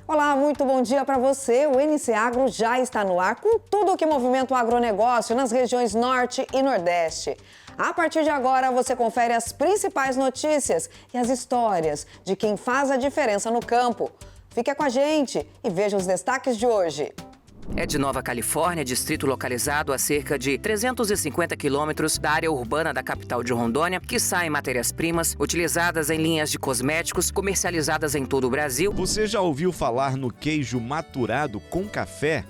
Olá, muito bom dia para você. O NC Agro já está no ar com tudo o que movimenta o agronegócio nas regiões Norte e Nordeste. A partir de agora, você confere as principais notícias e as histórias de quem faz a diferença no campo. Fique com a gente e veja os destaques de hoje. É de Nova Califórnia, distrito localizado a cerca de 350 quilômetros da área urbana da capital de Rondônia, que saem matérias-primas utilizadas em linhas de cosméticos comercializadas em todo o Brasil. Você já ouviu falar no queijo maturado com café?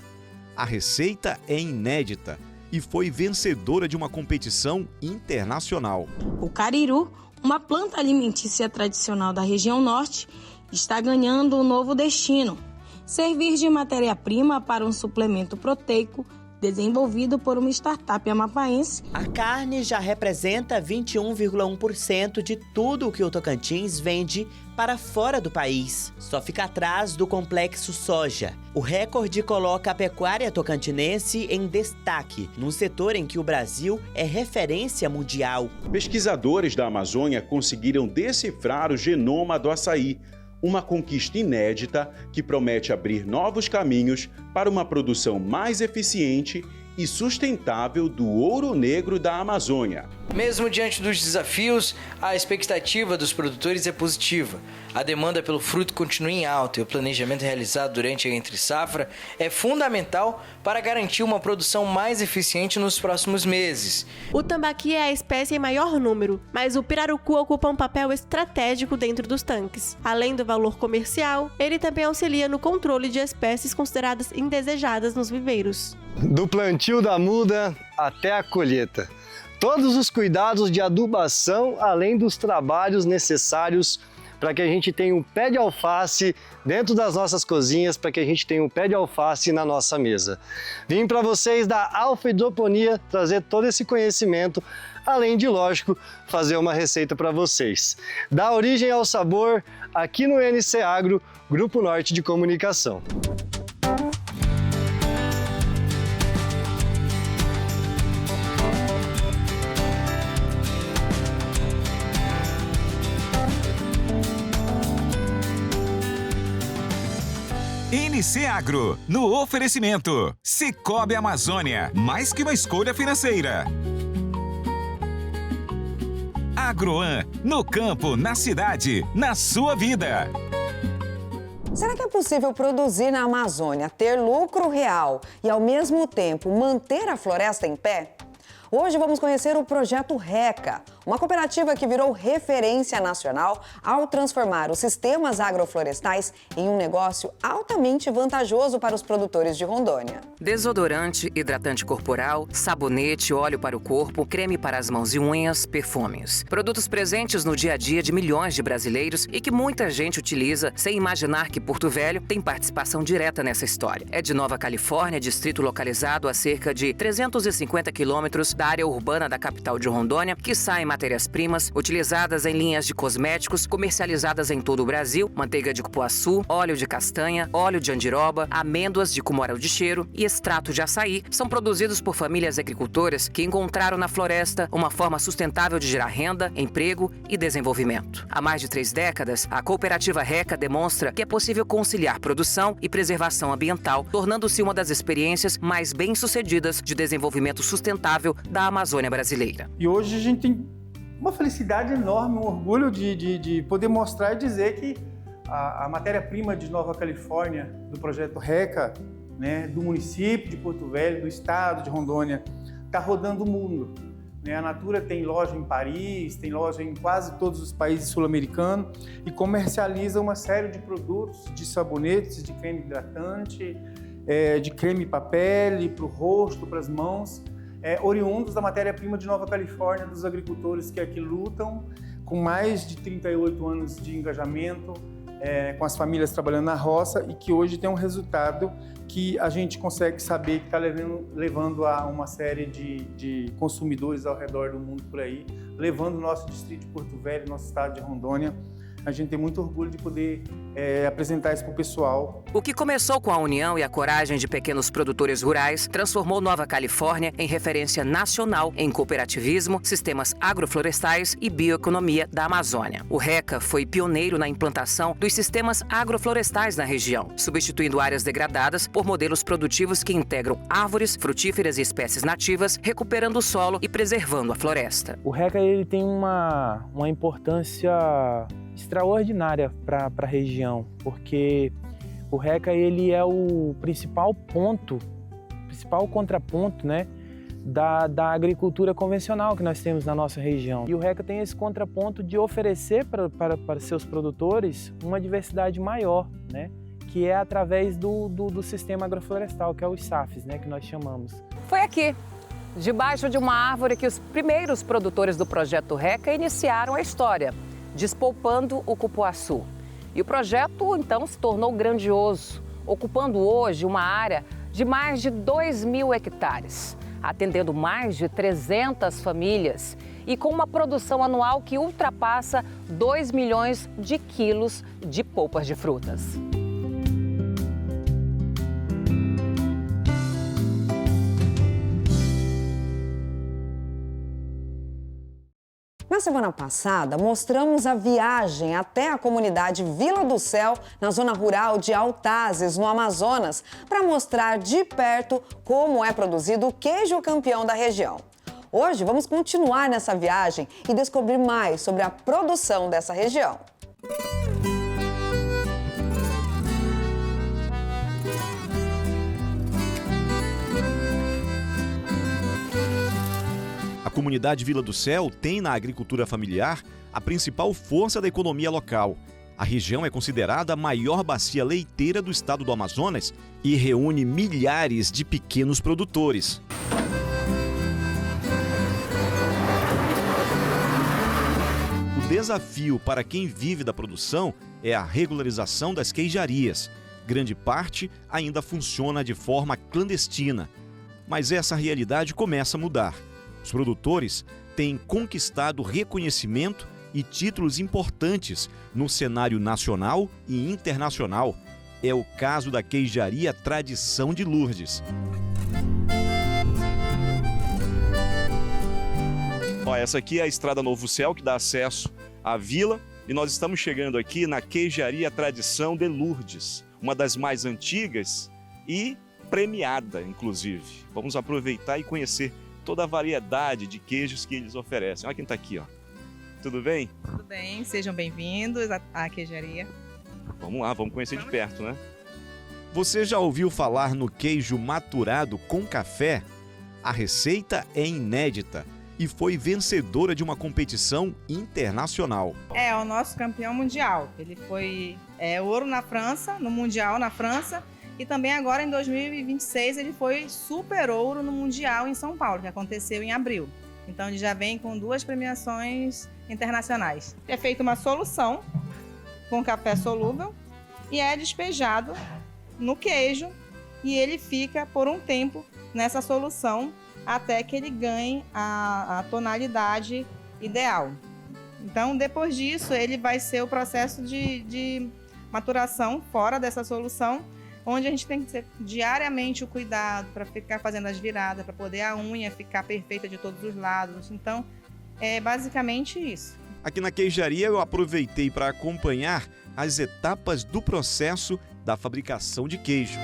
A receita é inédita e foi vencedora de uma competição internacional. O cariru, uma planta alimentícia tradicional da região norte, está ganhando um novo destino: servir de matéria-prima para um suplemento proteico desenvolvido por uma startup amapaense. A carne já representa 21,1% de tudo o que o Tocantins vende para fora do país. Só fica atrás do complexo soja. O recorde coloca a pecuária tocantinense em destaque, num setor em que o Brasil é referência mundial. Pesquisadores da Amazônia conseguiram decifrar o genoma do açaí, uma conquista inédita que promete abrir novos caminhos para uma produção mais eficiente e sustentável do ouro negro da Amazônia. Mesmo diante dos desafios, a expectativa dos produtores é positiva. A demanda pelo fruto continua em alta e o planejamento realizado durante a entre-safra é fundamental para garantir uma produção mais eficiente nos próximos meses. O tambaqui é a espécie em maior número, mas o pirarucu ocupa um papel estratégico dentro dos tanques. Além do valor comercial, ele também auxilia no controle de espécies consideradas indesejadas nos viveiros. Do plantio da muda até a colheita. Todos os cuidados de adubação, além dos trabalhos necessários para que a gente tenha um pé de alface dentro das nossas cozinhas, para que a gente tenha um pé de alface na nossa mesa. Vim para vocês da Alfa Hidroponia trazer todo esse conhecimento, além de, lógico, fazer uma receita para vocês. Da origem ao sabor, aqui no NC Agro, Grupo Norte de Comunicação. NC Agro, no oferecimento Sicoob Amazônia, mais que uma escolha financeira. Agroan, no campo, na cidade, na sua vida. Será que é possível produzir na Amazônia, ter lucro real e, ao mesmo tempo, manter a floresta em pé? Hoje vamos conhecer o projeto RECA, uma cooperativa que virou referência nacional ao transformar os sistemas agroflorestais em um negócio altamente vantajoso para os produtores de Rondônia. Desodorante, hidratante corporal, sabonete, óleo para o corpo, creme para as mãos e unhas, perfumes. Produtos presentes no dia a dia de milhões de brasileiros e que muita gente utiliza sem imaginar que Porto Velho tem participação direta nessa história. É de Nova Califórnia, distrito localizado a cerca de 350 quilômetros da área urbana da capital de Rondônia, que saem matérias-primas utilizadas em linhas de cosméticos comercializadas em todo o Brasil: manteiga de cupuaçu, óleo de castanha, óleo de andiroba, amêndoas de cumaru de cheiro e extrato de açaí. São produzidos por famílias agricultoras que encontraram na floresta uma forma sustentável de gerar renda, emprego e desenvolvimento. Há mais de 3 décadas, a cooperativa RECA demonstra que é possível conciliar produção e preservação ambiental, tornando-se uma das experiências mais bem-sucedidas de desenvolvimento sustentável da Amazônia brasileira. E hoje a gente tem uma felicidade enorme, um orgulho de poder mostrar e dizer que a matéria-prima de Nova Califórnia, do projeto RECA, né, do município de Porto Velho, do estado de Rondônia, está rodando o mundo. A Natura tem loja em Paris, tem loja em quase todos os países sul-americanos e comercializa uma série de produtos, de sabonetes, de creme hidratante, de creme para pele, para o rosto, para as mãos, oriundos da matéria-prima de Nova Califórnia, dos agricultores que aqui lutam, com mais de 38 anos de engajamento, com as famílias trabalhando na roça e que hoje tem um resultado que a gente consegue saber que está levando a uma série de consumidores ao redor do mundo por aí, levando o nosso distrito de Porto Velho, nosso estado de Rondônia, a gente tem muito orgulho de poder apresentar isso para o pessoal. O que começou com a união e a coragem de pequenos produtores rurais transformou Nova Califórnia em referência nacional em cooperativismo, sistemas agroflorestais e bioeconomia da Amazônia. O RECA foi pioneiro na implantação dos sistemas agroflorestais na região, substituindo áreas degradadas por modelos produtivos que integram árvores, frutíferas e espécies nativas, recuperando o solo e preservando a floresta. O RECA ele tem uma importância extraordinária para a região, porque o RECA ele é o principal contraponto, né, da agricultura convencional que nós temos na nossa região. E o RECA tem esse contraponto de oferecer para seus produtores uma diversidade maior, né, que é através do sistema agroflorestal, que é os SAFs, né, que nós chamamos. Foi aqui, debaixo de uma árvore, que os primeiros produtores do projeto RECA iniciaram a história, despolpando o cupuaçu. E o projeto, então, se tornou grandioso, ocupando hoje uma área de mais de 2.000 hectares, atendendo mais de 300 famílias e com uma produção anual que ultrapassa 2 milhões de quilos de polpas de frutas. Na semana passada, mostramos a viagem até a comunidade Vila do Céu, na zona rural de Altazes, no Amazonas, para mostrar de perto como é produzido o queijo campeão da região. Hoje vamos continuar nessa viagem e descobrir mais sobre a produção dessa região. A comunidade Vila do Céu tem na agricultura familiar a principal força da economia local. A região é considerada a maior bacia leiteira do estado do Amazonas e reúne milhares de pequenos produtores. O desafio para quem vive da produção é a regularização das queijarias. Grande parte ainda funciona de forma clandestina, mas essa realidade começa a mudar. Os produtores têm conquistado reconhecimento e títulos importantes no cenário nacional e internacional. É o caso da queijaria Tradição de Lourdes. Essa aqui é a Estrada Novo Céu, que dá acesso à vila, e nós estamos chegando aqui na queijaria Tradição de Lourdes, uma das mais antigas e premiada, inclusive. Vamos aproveitar e conhecer toda a variedade de queijos que eles oferecem. Olha quem está aqui, ó. Tudo bem? Tudo bem, sejam bem-vindos à queijaria. Vamos lá, vamos conhecer de perto, né? Você já ouviu falar no queijo maturado com café? A receita é inédita e foi vencedora de uma competição internacional. É o nosso campeão mundial. Ele foi ouro na França, no Mundial na França. E também agora, em 2026, ele foi super ouro no Mundial em São Paulo, que aconteceu em abril. Então, ele já vem com 2 premiações internacionais. É feita uma solução com café solúvel e é despejado no queijo e ele fica por um tempo nessa solução até que ele ganhe a tonalidade ideal. Então, depois disso, ele vai ser o processo de maturação fora dessa solução, onde a gente tem que ter diariamente o cuidado para ficar fazendo as viradas, para poder a unha ficar perfeita de todos os lados. Então, é basicamente isso. Aqui na queijaria eu aproveitei para acompanhar as etapas do processo da fabricação de queijo.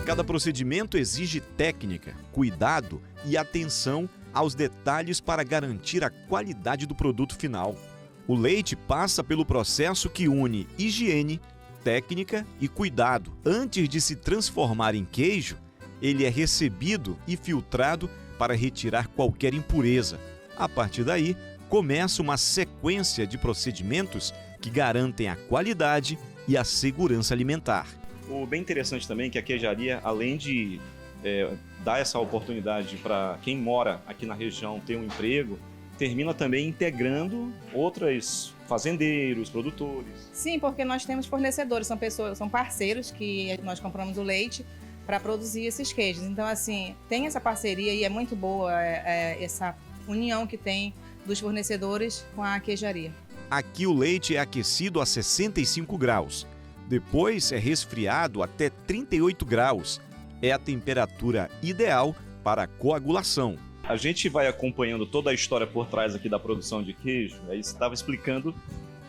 Cada procedimento exige técnica, cuidado e atenção aos detalhes para garantir a qualidade do produto final. O leite passa pelo processo que une higiene, técnica e cuidado. Antes de se transformar em queijo, ele é recebido e filtrado para retirar qualquer impureza. A partir daí, começa uma sequência de procedimentos que garantem a qualidade e a segurança alimentar. O bem interessante também é que a queijaria, além de dar essa oportunidade para quem mora aqui na região ter um emprego, termina também integrando outros fazendeiros, produtores. Sim, porque nós temos fornecedores, são parceiros que nós compramos o leite para produzir esses queijos. Então, assim, tem essa parceria e é muito boa essa união que tem dos fornecedores com a queijaria. Aqui o leite é aquecido a 65 graus. Depois é resfriado até 38 graus. É a temperatura ideal para a coagulação. A gente vai acompanhando toda a história por trás aqui da produção de queijo. Aí você estava explicando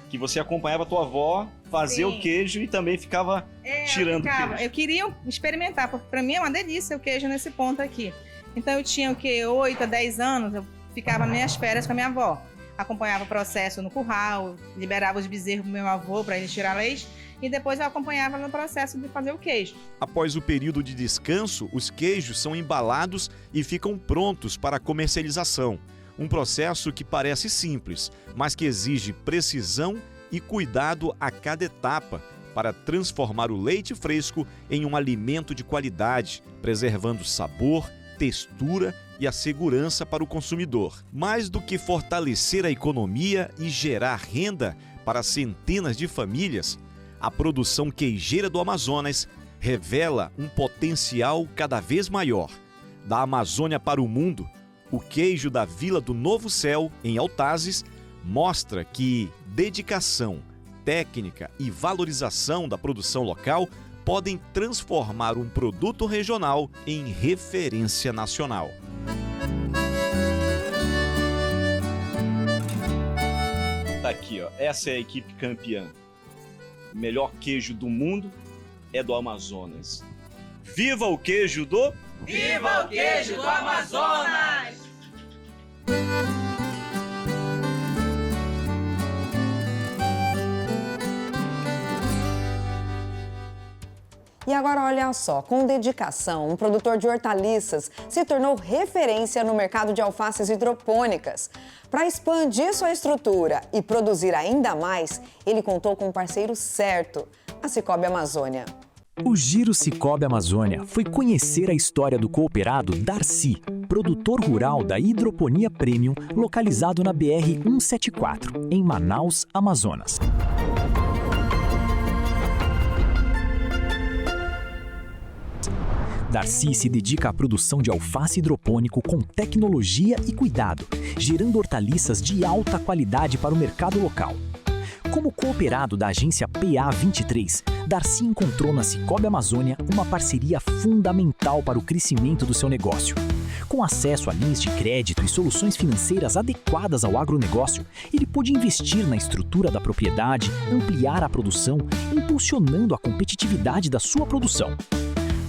que você acompanhava a tua avó fazer o queijo e também ficava tirando o queijo. Eu queria experimentar, porque para mim é uma delícia o queijo nesse ponto aqui. Então eu tinha 8 a 10 anos, eu ficava nas minhas férias com a minha avó. Acompanhava o processo no curral, liberava os bezerros pro meu avô para ele tirar leite e depois eu acompanhava no processo de fazer o queijo. Após o período de descanso, os queijos são embalados e ficam prontos para comercialização. Um processo que parece simples, mas que exige precisão e cuidado a cada etapa para transformar o leite fresco em um alimento de qualidade, preservando sabor, textura e a segurança para o consumidor. Mais do que fortalecer a economia e gerar renda para centenas de famílias, a produção queijeira do Amazonas revela um potencial cada vez maior. Da Amazônia para o mundo, o queijo da Vila do Novo Céu, em Altazes, mostra que dedicação, técnica e valorização da produção local podem transformar um produto regional em referência nacional. Tá aqui, ó. Essa é a equipe campeã. O melhor queijo do mundo é do Amazonas. Viva o queijo do... Viva o queijo do Amazonas! E agora olha só, com dedicação, um produtor de hortaliças se tornou referência no mercado de alfaces hidropônicas. Para expandir sua estrutura e produzir ainda mais, ele contou com um parceiro certo, a Sicoob Amazônia. O Giro Sicoob Amazônia foi conhecer a história do cooperado Darcy, produtor rural da hidroponia premium localizado na BR-174, em Manaus, Amazonas. Darcy se dedica à produção de alface hidropônico com tecnologia e cuidado, gerando hortaliças de alta qualidade para o mercado local. Como cooperado da agência PA23, Darcy encontrou na Sicoob Amazônia uma parceria fundamental para o crescimento do seu negócio. Com acesso a linhas de crédito e soluções financeiras adequadas ao agronegócio, ele pôde investir na estrutura da propriedade, ampliar a produção, impulsionando a competitividade da sua produção.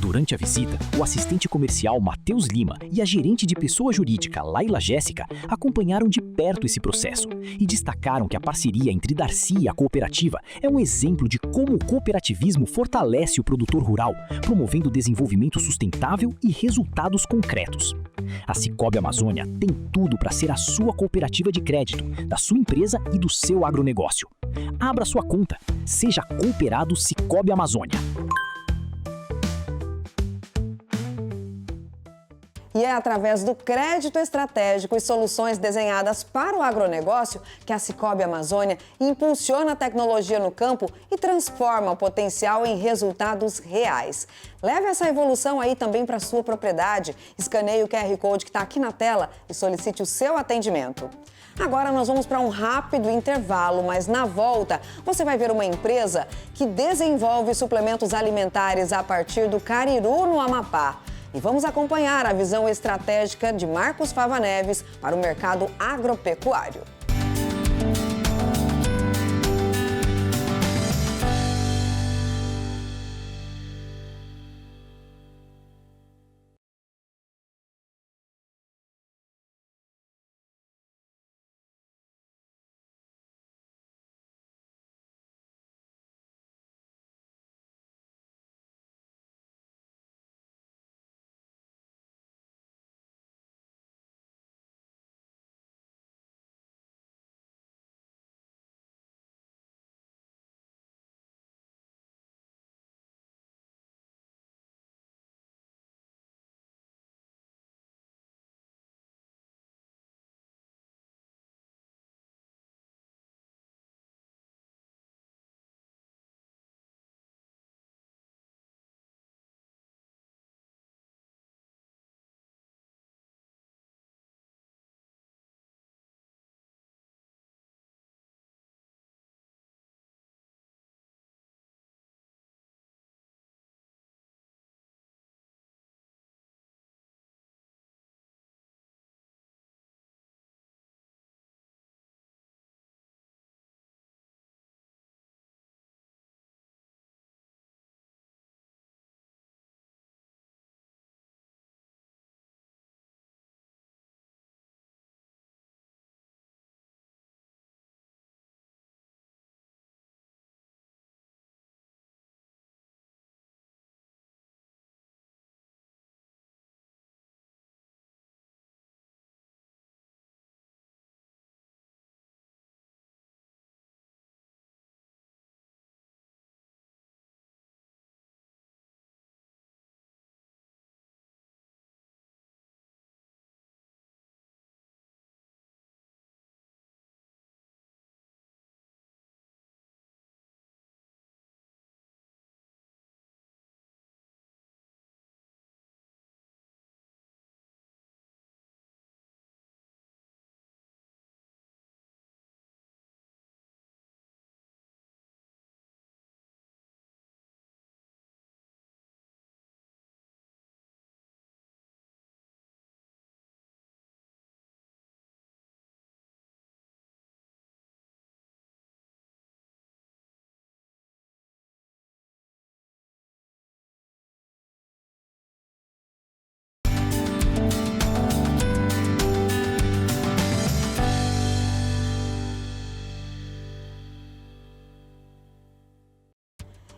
Durante a visita, o assistente comercial Matheus Lima e a gerente de pessoa jurídica Laila Jéssica acompanharam de perto esse processo e destacaram que a parceria entre Darcy e a cooperativa é um exemplo de como o cooperativismo fortalece o produtor rural, promovendo desenvolvimento sustentável e resultados concretos. A Sicoob Amazônia tem tudo para ser a sua cooperativa de crédito, da sua empresa e do seu agronegócio. Abra sua conta, seja cooperado Sicoob Amazônia. E é através do crédito estratégico e soluções desenhadas para o agronegócio que a Sicoob Amazônia impulsiona a tecnologia no campo e transforma o potencial em resultados reais. Leve essa evolução aí também para a sua propriedade. Escaneie o QR Code que está aqui na tela e solicite o seu atendimento. Agora nós vamos para um rápido intervalo, mas na volta você vai ver uma empresa que desenvolve suplementos alimentares a partir do cariru no Amapá. E vamos acompanhar a visão estratégica de Marcos Fava Neves para o mercado agropecuário.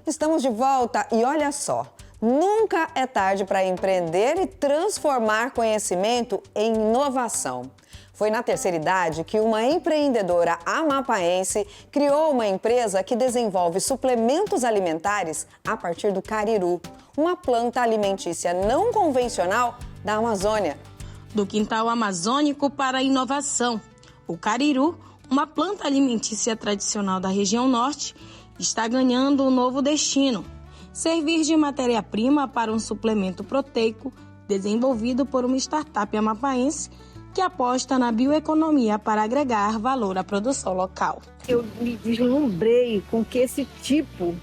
Estamos de volta e olha só, nunca é tarde para empreender e transformar conhecimento em inovação. Foi na terceira idade que uma empreendedora amapaense criou uma empresa que desenvolve suplementos alimentares a partir do cariru, uma planta alimentícia não convencional da Amazônia. Do quintal amazônico para a inovação, o cariru, uma planta alimentícia tradicional da região norte, está ganhando um novo destino: servir de matéria-prima para um suplemento proteico desenvolvido por uma startup amapaense que aposta na bioeconomia para agregar valor à produção local. Eu me deslumbrei com que esse tipo,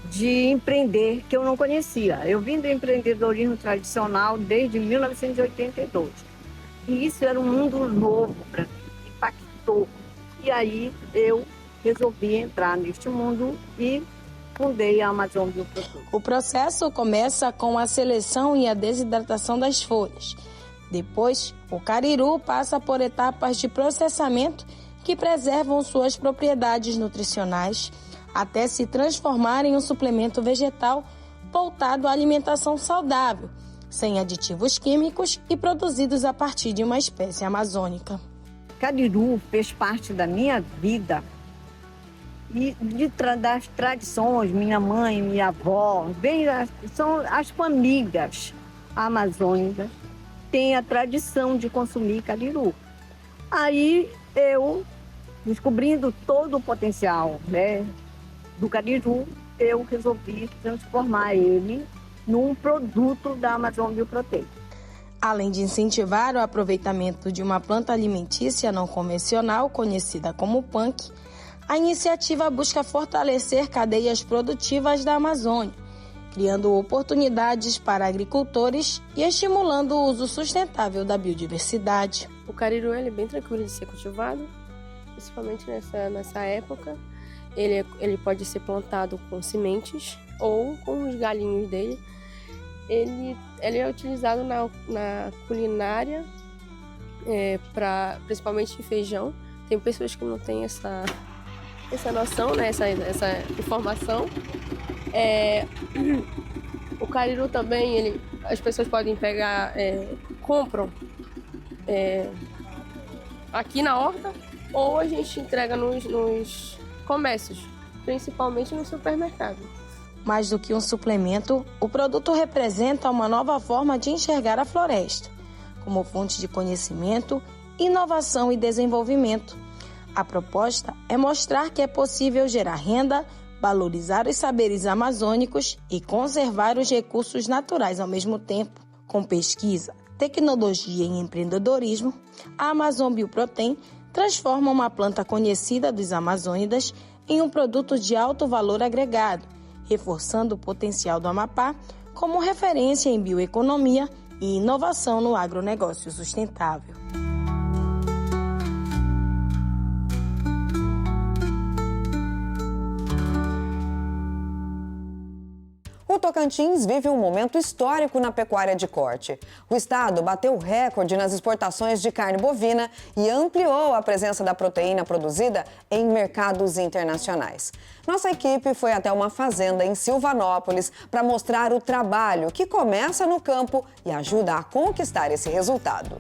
de empreender que eu não conhecia. Eu vim do empreendedorismo tradicional desde 1982. E isso era um mundo novo para mim, impactou. E aí eu resolvi entrar neste mundo e fundei a Amazon Bioproteína. O processo começa com a seleção e a desidratação das folhas. Depois, o cariru passa por etapas de processamento que preservam suas propriedades nutricionais até se transformar em um suplemento vegetal voltado à alimentação saudável, sem aditivos químicos e produzidos a partir de uma espécie amazônica. Cariru fez parte da minha vida e das tradições, minha mãe, minha avó, são as famílias amazônicas, têm a tradição de consumir cariru. Aí eu, descobrindo todo o potencial do cariru, eu resolvi transformar ele num produto da Amazon Bioproteína. Além de incentivar o aproveitamento de uma planta alimentícia não convencional, conhecida como punk, a iniciativa busca fortalecer cadeias produtivas da Amazônia, criando oportunidades para agricultores e estimulando o uso sustentável da biodiversidade. O cariru é bem tranquilo de ser cultivado, principalmente nessa época. Ele pode ser plantado com sementes ou com os galinhos dele. Ele é utilizado na culinária, principalmente de feijão. Tem pessoas que não têm essa noção, essa informação. O cariru também, as pessoas podem pegar, compram aqui na horta, ou a gente entrega nos comércios, principalmente no supermercado. Mais do que um suplemento, o produto representa uma nova forma de enxergar a floresta, como fonte de conhecimento, inovação e desenvolvimento. A proposta é mostrar que é possível gerar renda, valorizar os saberes amazônicos e conservar os recursos naturais ao mesmo tempo. Com pesquisa, tecnologia e empreendedorismo, a Amazon Bioprotein transforma uma planta conhecida dos amazônidas em um produto de alto valor agregado, reforçando o potencial do Amapá como referência em bioeconomia e inovação no agronegócio sustentável. O Tocantins vive um momento histórico na pecuária de corte. O estado bateu o recorde nas exportações de carne bovina e ampliou a presença da proteína produzida em mercados internacionais. Nossa equipe foi até uma fazenda em Silvanópolis para mostrar o trabalho que começa no campo e ajuda a conquistar esse resultado.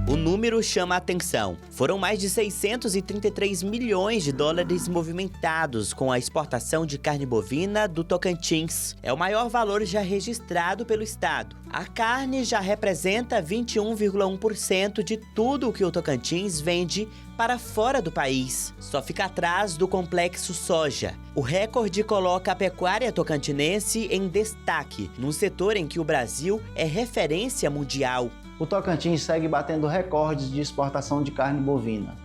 O número chama a atenção. Foram mais de 633 milhões de dólares movimentados com a exportação de carne bovina do Tocantins. É o maior valor já registrado pelo estado. A carne já representa 21,1% de tudo o que o Tocantins vende para fora do país. Só fica atrás do complexo soja. O recorde coloca a pecuária tocantinense em destaque, num setor em que o Brasil é referência mundial. O Tocantins segue batendo recordes de exportação de carne bovina.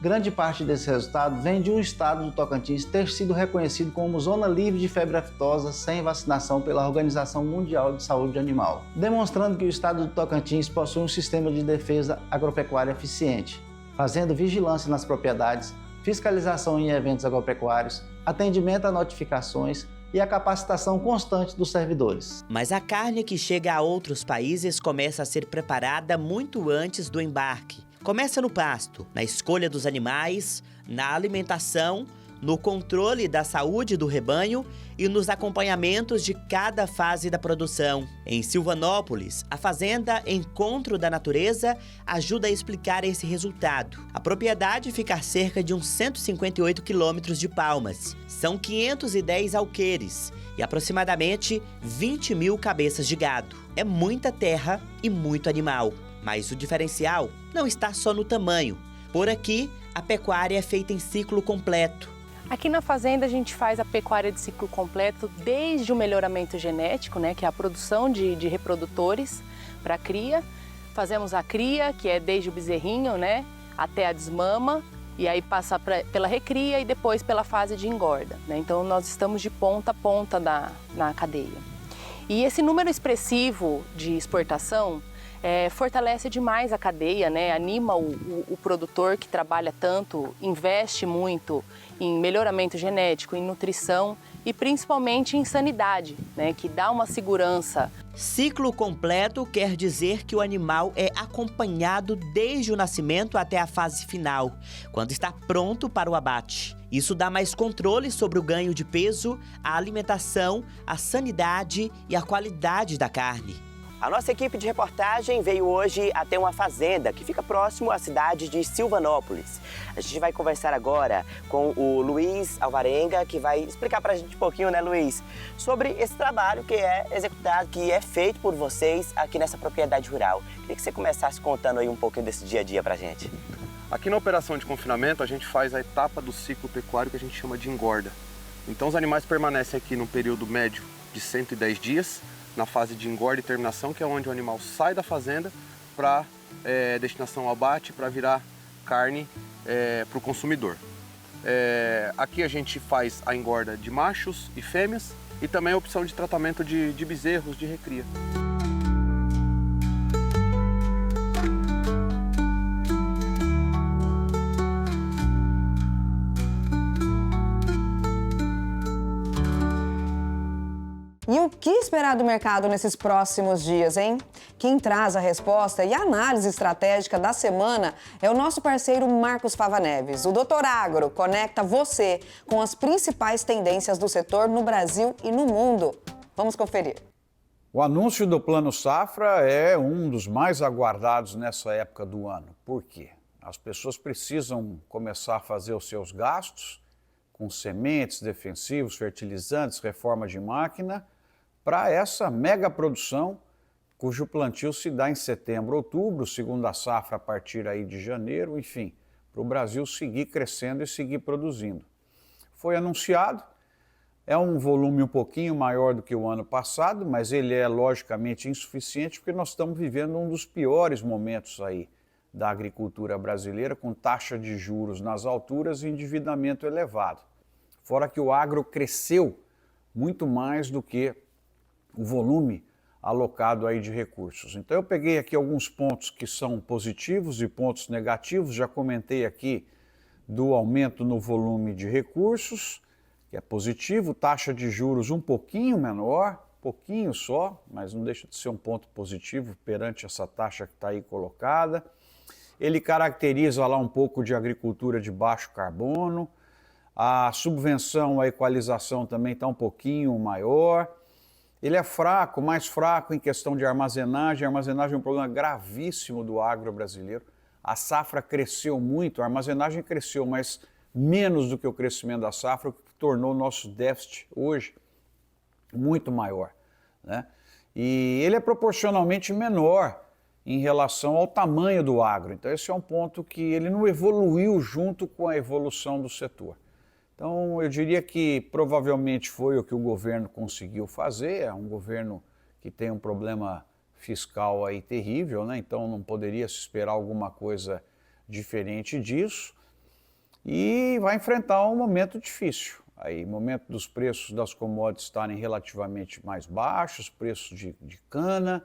Grande parte desse resultado vem de o estado do Tocantins ter sido reconhecido como zona livre de febre aftosa sem vacinação pela Organização Mundial de Saúde Animal, demonstrando que o estado do Tocantins possui um sistema de defesa agropecuária eficiente, fazendo vigilância nas propriedades, fiscalização em eventos agropecuários, atendimento a notificações e a capacitação constante dos servidores. Mas a carne que chega a outros países começa a ser preparada muito antes do embarque. Começa no pasto, na escolha dos animais, na alimentação, no controle da saúde do rebanho e nos acompanhamentos de cada fase da produção. Em Silvanópolis, a fazenda Encontro da Natureza ajuda a explicar esse resultado. A propriedade fica a cerca de uns 158 quilômetros de Palmas. São 510 alqueires e aproximadamente 20 mil cabeças de gado. É muita terra e muito animal. Mas o diferencial não está só no tamanho. Por aqui, a pecuária é feita em ciclo completo. Aqui na fazenda a gente faz a pecuária de ciclo completo desde o melhoramento genético, né, que é a produção de reprodutores para a cria. Fazemos a cria, que é desde o bezerrinho, né, até a desmama, e aí passa pela recria e depois pela fase de engorda, né? Então nós estamos de ponta a ponta na cadeia. E esse número expressivo de exportação fortalece demais a cadeia, né? Anima o produtor que trabalha tanto, investe muito em melhoramento genético, em nutrição e principalmente em sanidade, né? Que dá uma segurança. Ciclo completo quer dizer que o animal é acompanhado desde o nascimento até a fase final, quando está pronto para o abate. Isso dá mais controle sobre o ganho de peso, a alimentação, a sanidade e a qualidade da carne. A nossa equipe de reportagem veio hoje até uma fazenda que fica próximo à cidade de Silvanópolis. A gente vai conversar agora com o Luiz Alvarenga, que vai explicar pra gente um pouquinho, né, Luiz, sobre esse trabalho que é executado, que é feito por vocês aqui nessa propriedade rural. Queria que você começasse contando aí um pouquinho desse dia a dia pra gente. Aqui na operação de confinamento, a gente faz a etapa do ciclo pecuário que a gente chama de engorda. Então os animais permanecem aqui no período médio de 110 dias, na fase de engorda e terminação, que é onde o animal sai da fazenda para destinação ao abate, para virar carne para o consumidor. Aqui a gente faz a engorda de machos e fêmeas e também a opção de tratamento de bezerros de recria. E o que esperar do mercado nesses próximos dias, hein? Quem traz a resposta e a análise estratégica da semana é o nosso parceiro Marcos Fava Neves. O Doutor Agro conecta você com as principais tendências do setor no Brasil e no mundo. Vamos conferir. O anúncio do Plano Safra é um dos mais aguardados nessa época do ano. Por quê? As pessoas precisam começar a fazer os seus gastos com sementes, defensivos, fertilizantes, reforma de máquina, para essa mega produção, cujo plantio se dá em setembro, outubro, segunda safra a partir aí de janeiro, enfim, para o Brasil seguir crescendo e seguir produzindo. Foi anunciado, é um volume um pouquinho maior do que o ano passado, mas ele é logicamente insuficiente porque nós estamos vivendo um dos piores momentos aí da agricultura brasileira, com taxa de juros nas alturas e endividamento elevado. Fora que o agro cresceu muito mais do que o volume alocado aí de recursos. Então eu peguei aqui alguns pontos que são positivos e pontos negativos, já comentei aqui do aumento no volume de recursos, que é positivo, taxa de juros um pouquinho menor, pouquinho só, mas não deixa de ser um ponto positivo perante essa taxa que está aí colocada. Ele caracteriza lá um pouco de agricultura de baixo carbono, a subvenção à equalização também está um pouquinho maior. Ele é fraco, mais fraco em questão de armazenagem. A armazenagem é um problema gravíssimo do agro brasileiro. A safra cresceu muito, a armazenagem cresceu, mas menos do que o crescimento da safra, o que tornou o nosso déficit hoje muito maior, né? E ele é proporcionalmente menor em relação ao tamanho do agro. Então esse é um ponto que ele não evoluiu junto com a evolução do setor. Então, eu diria que provavelmente foi o que o governo conseguiu fazer. É um governo que tem um problema fiscal aí terrível, né? Então não poderia se esperar alguma coisa diferente disso. E vai enfrentar um momento difícil. Aí, momento dos preços das commodities estarem relativamente mais baixos, preços de cana,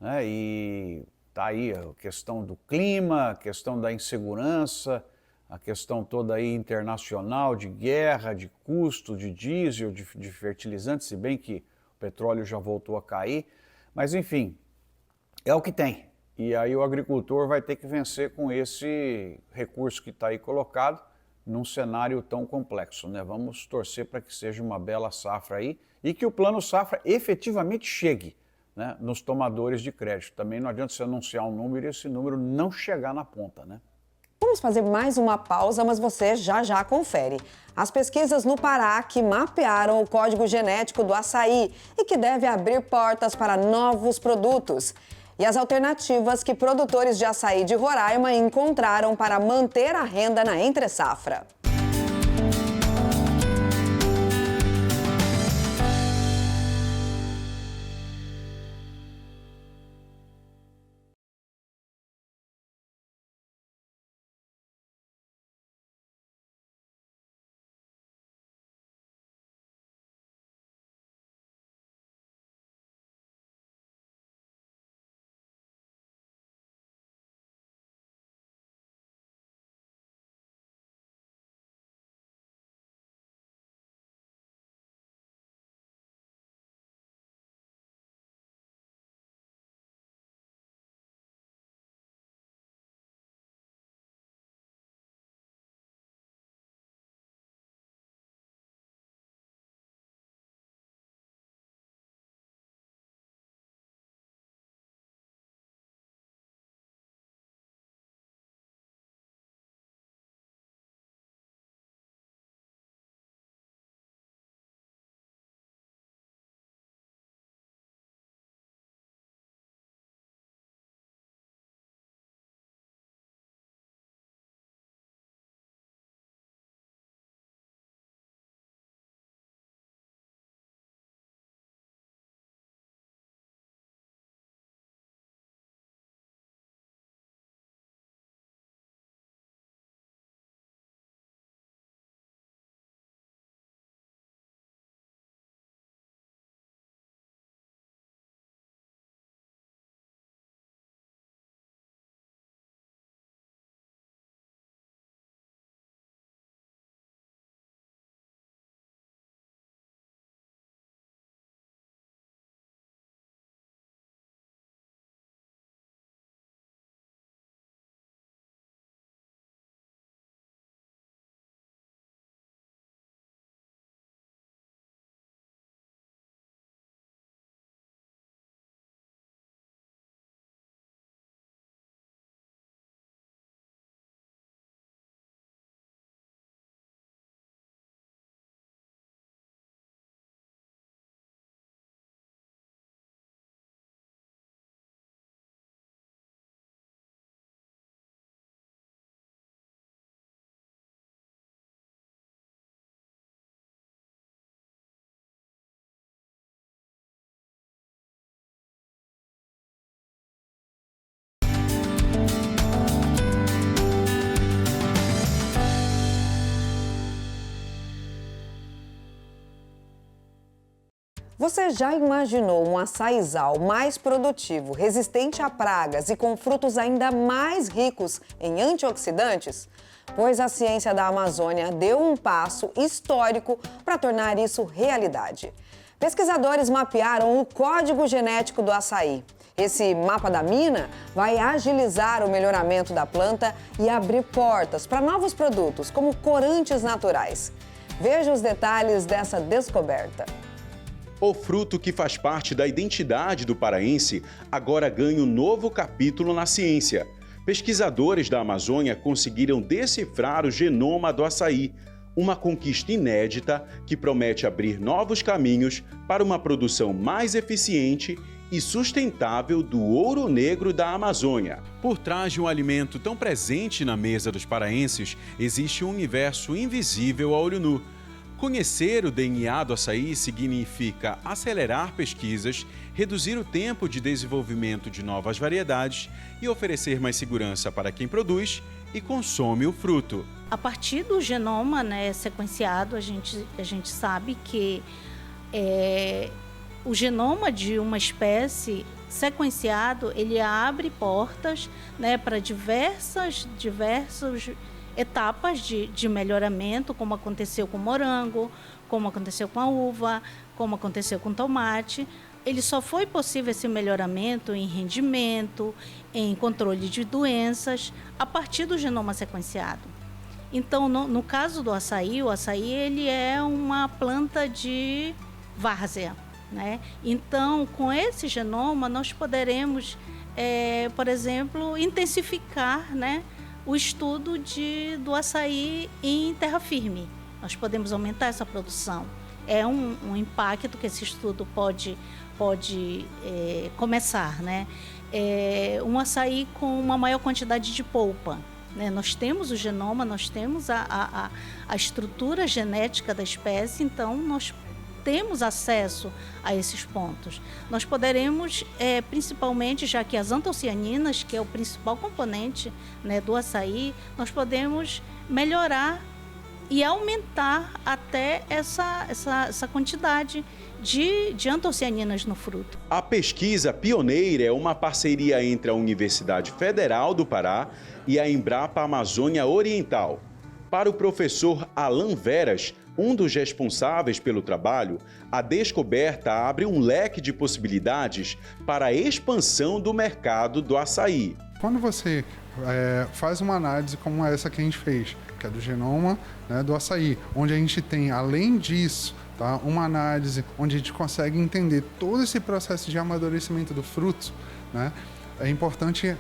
né? E tá aí a questão do clima, a questão da insegurança, a questão toda aí internacional de guerra, de custo, de diesel, de fertilizantes, se bem que o petróleo já voltou a cair. Mas enfim, é o que tem. E aí o agricultor vai ter que vencer com esse recurso que está aí colocado, num cenário tão complexo, né? Vamos torcer para que seja uma bela safra aí e que o Plano Safra efetivamente chegue, né, nos tomadores de crédito. Também não adianta você anunciar um número e esse número não chegar na ponta, né? Vamos fazer mais uma pausa, mas você já confere. As pesquisas no Pará que mapearam o código genético do açaí e que deve abrir portas para novos produtos. E as alternativas que produtores de açaí de Roraima encontraram para manter a renda na entre-safra. Você já imaginou um açaizal mais produtivo, resistente a pragas e com frutos ainda mais ricos em antioxidantes? Pois a ciência da Amazônia deu um passo histórico para tornar isso realidade. Pesquisadores mapearam o código genético do açaí. Esse mapa da mina vai agilizar o melhoramento da planta e abrir portas para novos produtos, como corantes naturais. Veja os detalhes dessa descoberta. O fruto que faz parte da identidade do paraense agora ganha um novo capítulo na ciência. Pesquisadores da Amazônia conseguiram decifrar o genoma do açaí, uma conquista inédita que promete abrir novos caminhos para uma produção mais eficiente e sustentável do ouro negro da Amazônia. Por trás de um alimento tão presente na mesa dos paraenses, existe um universo invisível a olho nu. Conhecer o DNA do açaí significa acelerar pesquisas, reduzir o tempo de desenvolvimento de novas variedades e oferecer mais segurança para quem produz e consome o fruto. A partir do genoma, sequenciado, a gente sabe que o genoma de uma espécie sequenciado, ele abre portas para diversas etapas de melhoramento, como aconteceu com o morango, como aconteceu com a uva, como aconteceu com o tomate. Ele só foi possível esse melhoramento em rendimento, em controle de doenças, a partir do genoma sequenciado. Então, no caso do açaí, o açaí ele é uma planta de várzea, né? Então, com esse genoma, nós poderemos, por exemplo, intensificar, né, o estudo do açaí em terra firme. Nós podemos aumentar essa produção. É um impacto que esse estudo pode começar, né? Um açaí com uma maior quantidade de polpa. Nós temos o genoma, nós temos a estrutura genética da espécie, então nós temos acesso a esses pontos. Nós poderemos, principalmente, já que as antocianinas, que é o principal componente, né, do açaí, nós podemos melhorar e aumentar até essa quantidade de antocianinas no fruto. A pesquisa pioneira é uma parceria entre a Universidade Federal do Pará e a Embrapa Amazônia Oriental. Para o professor Alan Veras, um dos responsáveis pelo trabalho, a descoberta abre um leque de possibilidades para a expansão do mercado do açaí. Quando você faz uma análise como essa que a gente fez, que é do genoma, né, do açaí, onde a gente tem, além disso, tá, uma análise onde a gente consegue entender todo esse processo de amadurecimento do fruto, né, é importante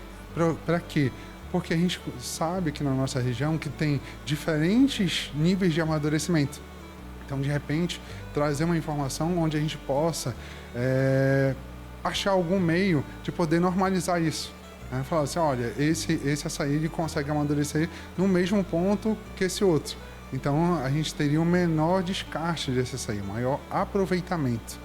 para quê? Porque a gente sabe aqui na nossa região que tem diferentes níveis de amadurecimento. Então, de repente, trazer uma informação onde a gente possa achar algum meio de poder normalizar isso. Né? Falar assim, olha, esse açaí ele consegue amadurecer no mesmo ponto que esse outro. Então, a gente teria um menor descarte desse açaí, um maior aproveitamento.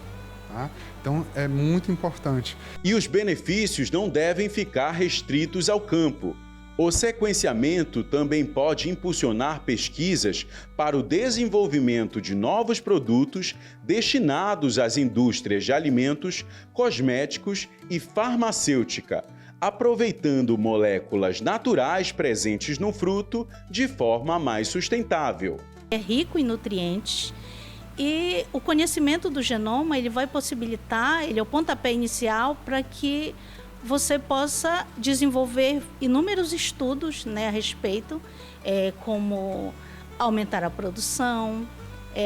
Tá? Então, é muito importante. E os benefícios não devem ficar restritos ao campo. O sequenciamento também pode impulsionar pesquisas para o desenvolvimento de novos produtos destinados às indústrias de alimentos, cosméticos e farmacêutica, aproveitando moléculas naturais presentes no fruto de forma mais sustentável. É rico em nutrientes e o conhecimento do genoma ele vai possibilitar, ele é o pontapé inicial para que você possa desenvolver inúmeros estudos, né, a respeito, como aumentar a produção,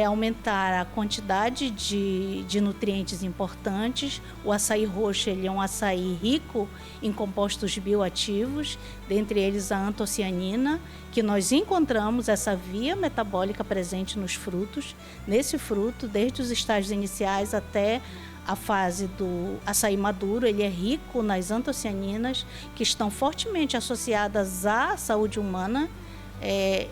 aumentar a quantidade de nutrientes importantes. O açaí roxo ele é um açaí rico em compostos bioativos, dentre eles a antocianina, que nós encontramos essa via metabólica presente nos frutos. Nesse fruto, desde os estágios iniciais até a fase do açaí maduro, ele é rico nas antocianinas, que estão fortemente associadas à saúde humana.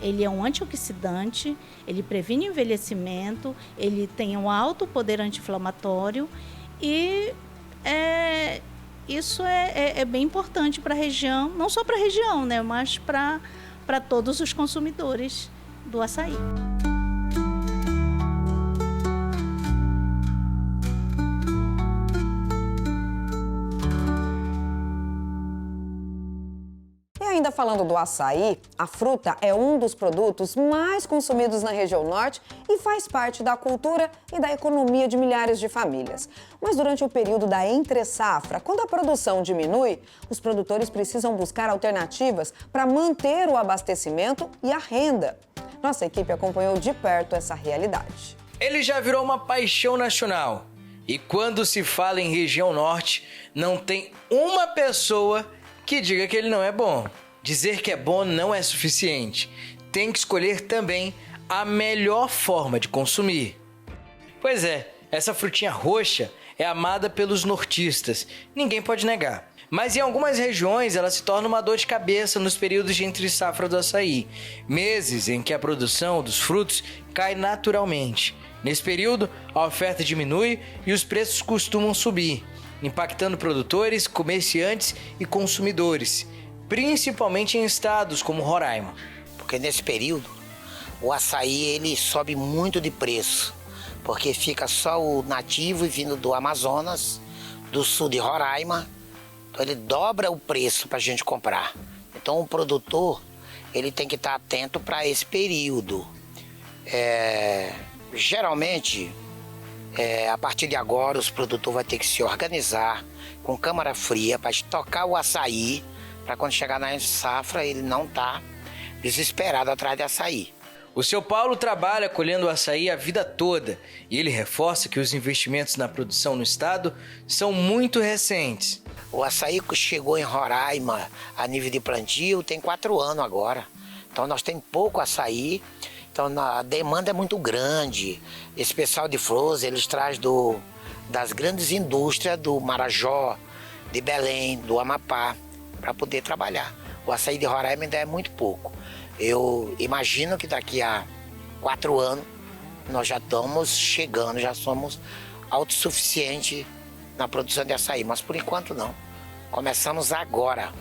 Ele é um antioxidante, ele previne envelhecimento, ele tem um alto poder anti-inflamatório e isso é bem importante para a região, não só para a região, né, mas para todos os consumidores do açaí. Ainda falando do açaí, a fruta é um dos produtos mais consumidos na região norte e faz parte da cultura e da economia de milhares de famílias. Mas durante o período da entre-safra, quando a produção diminui, os produtores precisam buscar alternativas para manter o abastecimento e a renda. Nossa equipe acompanhou de perto essa realidade. Ele já virou uma paixão nacional. E quando se fala em região norte, não tem uma pessoa que diga que ele não é bom. Dizer que é bom não é suficiente. Tem que escolher também a melhor forma de consumir. Pois é, essa frutinha roxa é amada pelos nortistas. Ninguém pode negar. Mas em algumas regiões ela se torna uma dor de cabeça nos períodos de entre-safra do açaí. Meses em que a produção dos frutos cai naturalmente. Nesse período, a oferta diminui e os preços costumam subir, impactando produtores, comerciantes e consumidores, principalmente em estados como Roraima. Porque nesse período, o açaí ele sobe muito de preço, porque fica só o nativo e vindo do Amazonas, do sul de Roraima, então ele dobra o preço para a gente comprar. Então o produtor ele tem que estar atento para esse período. Geralmente, a partir de agora, os produtores vão ter que se organizar com câmara fria para estocar o açaí, para quando chegar na safra ele não tá desesperado atrás de açaí. O seu Paulo trabalha colhendo açaí a vida toda e ele reforça que os investimentos na produção no estado são muito recentes. O açaí que chegou em Roraima a nível de plantio tem 4 anos agora. Então nós temos pouco açaí, então a demanda é muito grande. Esse pessoal de flores, eles trazem das grandes indústrias do Marajó, de Belém, do Amapá, para poder trabalhar. O açaí de Roraima ainda é muito pouco. Eu imagino que daqui a 4 anos nós já estamos chegando, já somos autossuficientes na produção de açaí, mas por enquanto não. Começamos agora.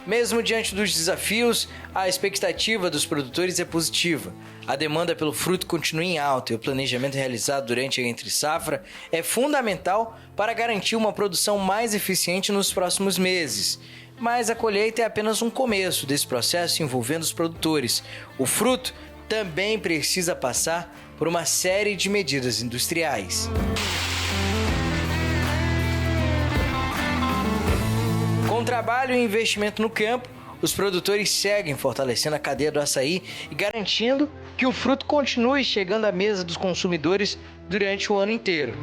Mesmo diante dos desafios, a expectativa dos produtores é positiva. A demanda pelo fruto continua em alta e o planejamento realizado durante a entre-safra é fundamental para garantir uma produção mais eficiente nos próximos meses. Mas a colheita é apenas um começo desse processo envolvendo os produtores. O fruto também precisa passar por uma série de medidas industriais. Com trabalho e investimento no campo, os produtores seguem fortalecendo a cadeia do açaí e garantindo que o fruto continue chegando à mesa dos consumidores durante o ano inteiro.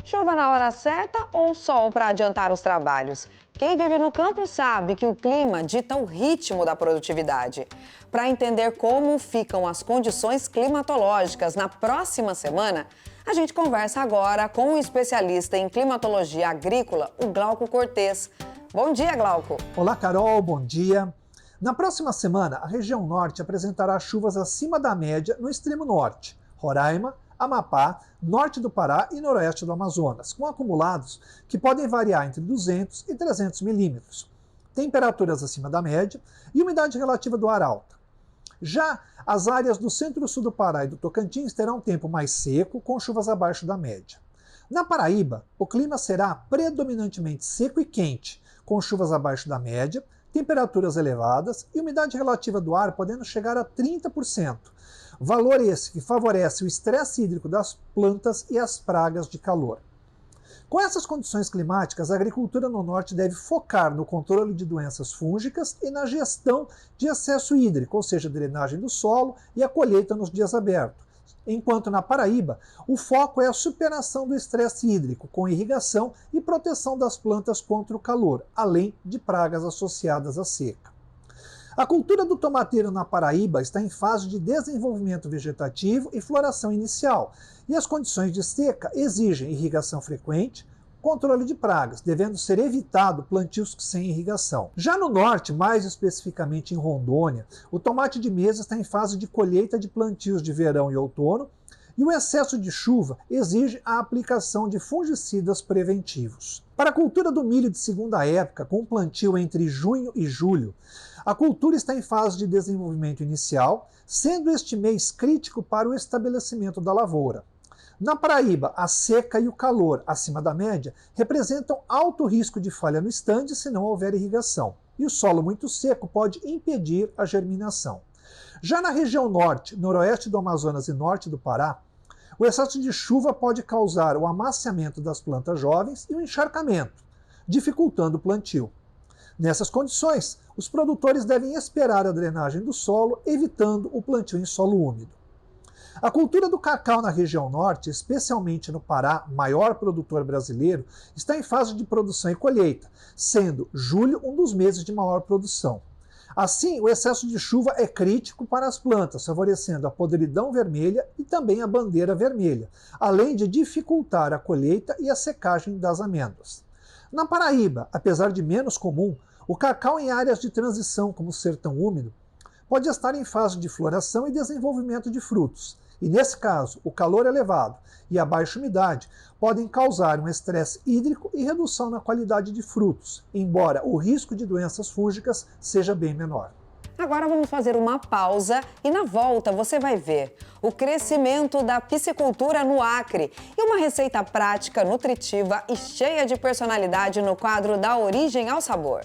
Chuva na hora certa ou sol para adiantar os trabalhos? Quem vive no campo sabe que o clima dita o ritmo da produtividade. Para entender como ficam as condições climatológicas na próxima semana, a gente conversa agora com o especialista em climatologia agrícola, o Glauco Cortez. Bom dia, Glauco. Olá, Carol, bom dia. Na próxima semana, a região norte apresentará chuvas acima da média no extremo norte, Roraima, Amapá, norte do Pará e noroeste do Amazonas, com acumulados que podem variar entre 200 e 300 milímetros, temperaturas acima da média e umidade relativa do ar alta. Já as áreas do centro-sul do Pará e do Tocantins terão um tempo mais seco, com chuvas abaixo da média. Na Paraíba, o clima será predominantemente seco e quente, com chuvas abaixo da média, temperaturas elevadas e umidade relativa do ar podendo chegar a 30%. Valor esse que favorece o estresse hídrico das plantas e as pragas de calor. Com essas condições climáticas, a agricultura no norte deve focar no controle de doenças fúngicas e na gestão de excesso hídrico, ou seja, drenagem do solo e a colheita nos dias abertos. Enquanto na Paraíba, o foco é a superação do estresse hídrico, com irrigação e proteção das plantas contra o calor, além de pragas associadas à seca. A cultura do tomateiro na Paraíba está em fase de desenvolvimento vegetativo e floração inicial, e as condições de seca exigem irrigação frequente, controle de pragas, devendo ser evitado plantios sem irrigação. Já no norte, mais especificamente em Rondônia, o tomate de mesa está em fase de colheita de plantios de verão e outono, e o excesso de chuva exige a aplicação de fungicidas preventivos. Para a cultura do milho de segunda época, com plantio entre junho e julho, a cultura está em fase de desenvolvimento inicial, sendo este mês crítico para o estabelecimento da lavoura. Na Paraíba, a seca e o calor acima da média representam alto risco de falha no estande se não houver irrigação, e o solo muito seco pode impedir a germinação. Já na região norte, noroeste do Amazonas e norte do Pará, o excesso de chuva pode causar o amaciamento das plantas jovens e o encharcamento, dificultando o plantio. Nessas condições, os produtores devem esperar a drenagem do solo, evitando o plantio em solo úmido. A cultura do cacau na região norte, especialmente no Pará, maior produtor brasileiro, está em fase de produção e colheita, sendo julho um dos meses de maior produção. Assim, o excesso de chuva é crítico para as plantas, favorecendo a podridão vermelha e também a bandeira vermelha, além de dificultar a colheita e a secagem das amêndoas. Na Paraíba, apesar de menos comum, o cacau em áreas de transição, como o sertão úmido, pode estar em fase de floração e desenvolvimento de frutos. E nesse caso, o calor elevado e a baixa umidade podem causar um estresse hídrico e redução na qualidade de frutos, embora o risco de doenças fúngicas seja bem menor. Agora vamos fazer uma pausa e na volta você vai ver o crescimento da piscicultura no Acre e uma receita prática, nutritiva e cheia de personalidade no quadro Da Origem ao Sabor.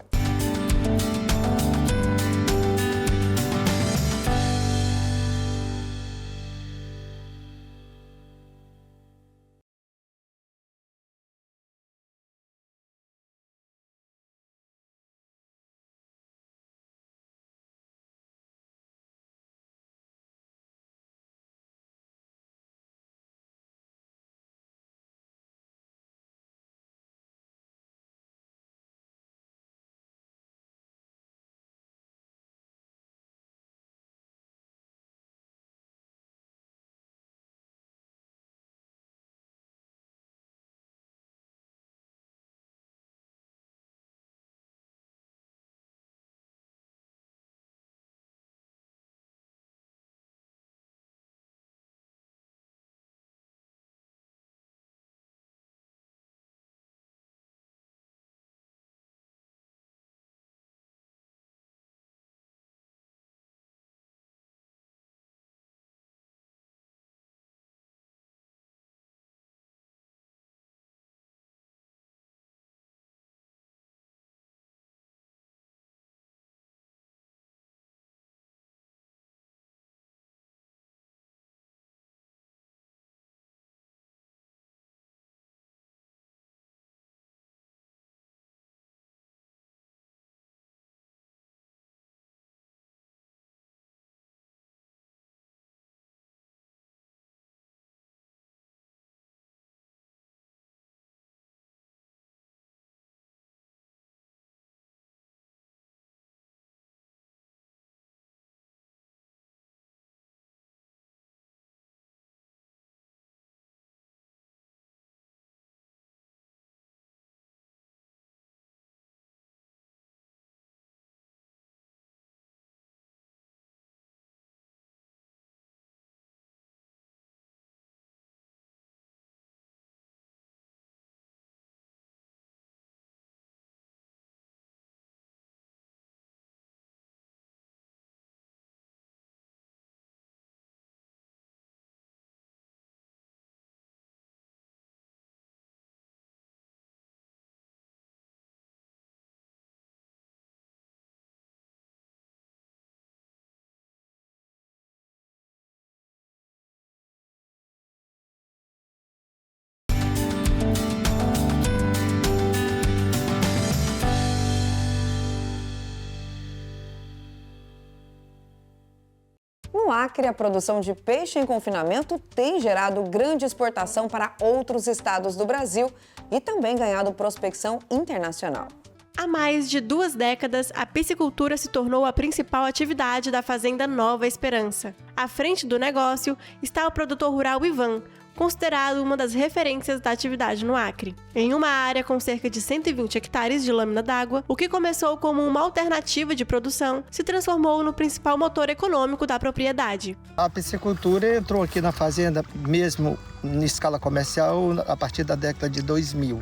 no Acre, a produção de peixe em confinamento tem gerado grande exportação para outros estados do Brasil e também ganhado prospecção internacional. Há mais de 2 décadas, a piscicultura se tornou a principal atividade da Fazenda Nova Esperança. À frente do negócio está o produtor rural Ivan, considerado uma das referências da atividade no Acre. Em uma área com cerca de 120 hectares de lâmina d'água, o que começou como uma alternativa de produção se transformou no principal motor econômico da propriedade. A piscicultura entrou aqui na fazenda mesmo em escala comercial a partir da década de 2000.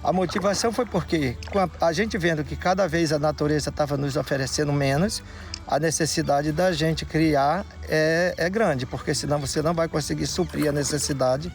A motivação foi porque, com a gente vendo que cada vez a natureza estava nos oferecendo menos, a necessidade da gente criar é grande, porque senão você não vai conseguir suprir a necessidade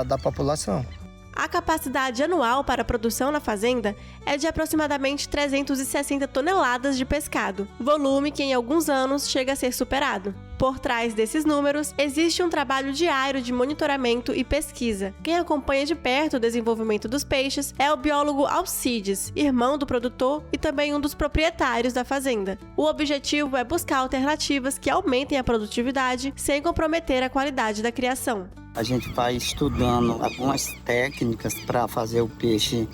da população. A capacidade anual para a produção na fazenda é de aproximadamente 360 toneladas de pescado, volume que em alguns anos chega a ser superado. Por trás desses números, existe um trabalho diário de monitoramento e pesquisa. Quem acompanha de perto o desenvolvimento dos peixes é o biólogo Alcides, irmão do produtor e também um dos proprietários da fazenda. O objetivo é buscar alternativas que aumentem a produtividade sem comprometer a qualidade da criação. A gente vai estudando algumas técnicas para fazer o peixe,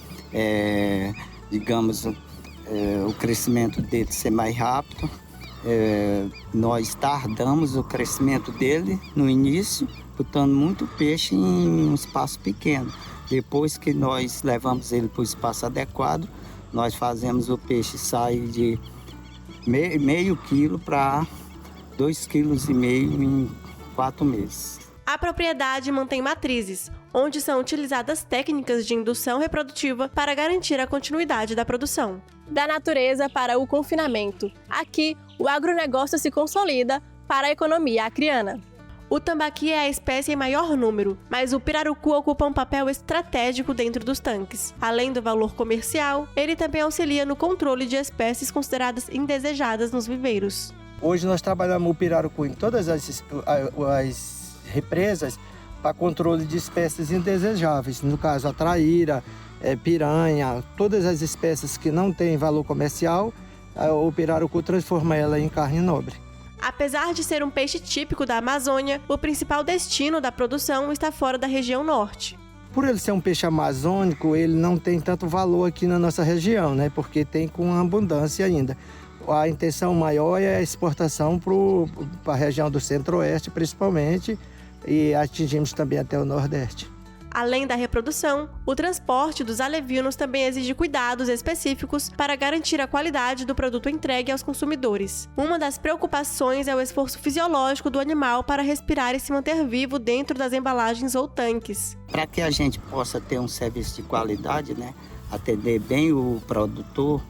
o crescimento dele ser mais rápido. Nós tardamos o crescimento dele no início, botando muito peixe em um espaço pequeno. Depois que nós levamos ele para o espaço adequado, nós fazemos o peixe sair de meio quilo para 2,5 kg em 4 meses. A propriedade mantém matrizes, onde são utilizadas técnicas de indução reprodutiva para garantir a continuidade da produção. Da natureza para o confinamento. Aqui, o agronegócio se consolida para a economia acreana. O tambaqui é a espécie em maior número, mas o pirarucu ocupa um papel estratégico dentro dos tanques. Além do valor comercial, ele também auxilia no controle de espécies consideradas indesejadas nos viveiros. Hoje nós trabalhamos o pirarucu em todas as represas para controle de espécies indesejáveis, no caso a traíra, piranha, todas as espécies que não têm valor comercial, o pirarucu transforma ela em carne nobre. Apesar de ser um peixe típico da Amazônia, o principal destino da produção está fora da região norte. Por ele ser um peixe amazônico, ele não tem tanto valor aqui na nossa região, né? Porque tem com abundância ainda. A intenção maior é a exportação para a região do centro-oeste, principalmente, e atingimos também até o nordeste. Além da reprodução, o transporte dos alevinos também exige cuidados específicos para garantir a qualidade do produto entregue aos consumidores. Uma das preocupações é o esforço fisiológico do animal para respirar e se manter vivo dentro das embalagens ou tanques. Para que a gente possa ter um serviço de qualidade, né, atender bem o produtor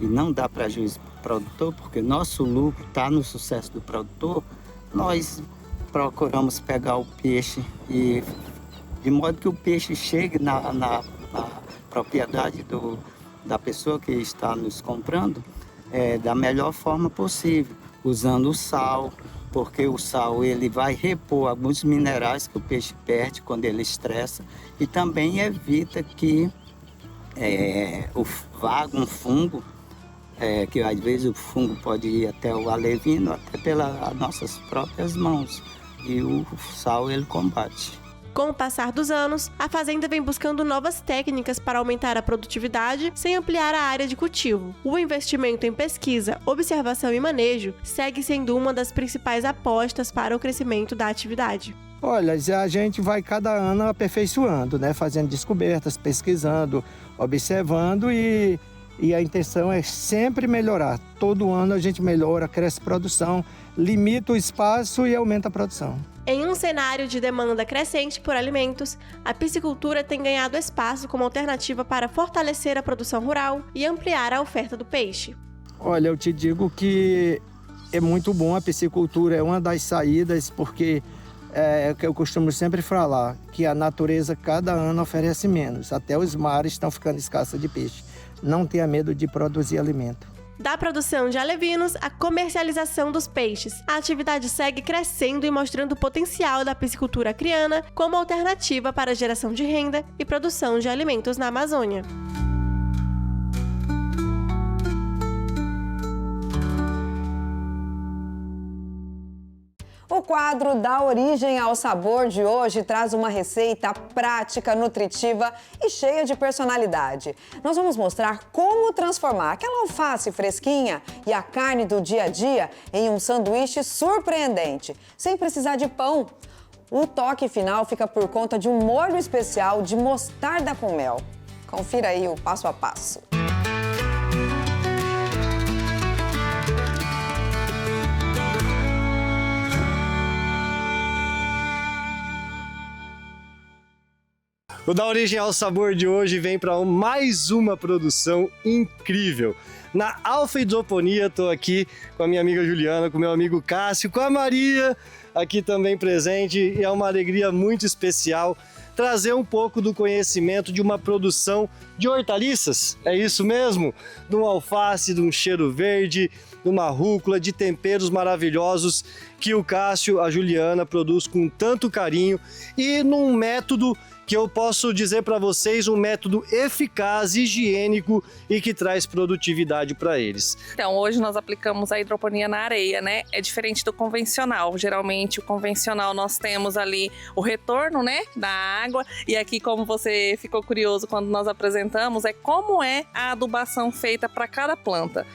e não dar prejuízo para o produtor, porque nosso lucro está no sucesso do produtor, nós procuramos pegar o peixe e de modo que o peixe chegue na propriedade da pessoa que está nos comprando da melhor forma possível, usando o sal, porque o sal ele vai repor alguns minerais que o peixe perde quando ele estressa e também evita que vague um fungo, que às vezes o fungo pode ir até o alevino, até pelas nossas próprias mãos, e o sal ele combate. Com o passar dos anos, a fazenda vem buscando novas técnicas para aumentar a produtividade sem ampliar a área de cultivo. O investimento em pesquisa, observação e manejo segue sendo uma das principais apostas para o crescimento da atividade. Olha, a gente vai cada ano aperfeiçoando, né? Fazendo descobertas, pesquisando, observando e a intenção é sempre melhorar. Todo ano a gente melhora, cresce a produção, limita o espaço e aumenta a produção. Em um cenário de demanda crescente por alimentos, a piscicultura tem ganhado espaço como alternativa para fortalecer a produção rural e ampliar a oferta do peixe. Olha, eu te digo que é muito bom, a piscicultura é uma das saídas, porque é o que eu costumo sempre falar, que a natureza cada ano oferece menos, até os mares estão ficando escassos de peixe. Não tenha medo de produzir alimento. Da produção de alevinos à comercialização dos peixes, a atividade segue crescendo e mostrando o potencial da piscicultura acreana como alternativa para a geração de renda e produção de alimentos na Amazônia. quadro Da Origem ao Sabor de hoje traz uma receita prática, nutritiva e cheia de personalidade. Nós vamos mostrar como transformar aquela alface fresquinha e a carne do dia a dia em um sanduíche surpreendente, sem precisar de pão. O toque final fica por conta de um molho especial de mostarda com mel. Confira aí o passo a passo. O Da Origem ao Sabor de hoje vem para mais uma produção incrível. Na Alfa Hidroponia, estou aqui com a minha amiga Juliana, com o meu amigo Cássio, com a Maria aqui também presente, e é uma alegria muito especial trazer um pouco do conhecimento de uma produção de hortaliças, é isso mesmo? De um alface, de um cheiro verde, de uma rúcula, de temperos maravilhosos que o Cássio, a Juliana, produz com tanto carinho e num método que eu posso dizer para vocês, um método eficaz, higiênico e que traz produtividade para eles. Então, hoje nós aplicamos a hidroponia na areia, né? É diferente do convencional. Geralmente, o convencional nós temos ali o retorno, né, da água. E aqui, como você ficou curioso quando nós apresentamos, é como é a adubação feita para cada planta.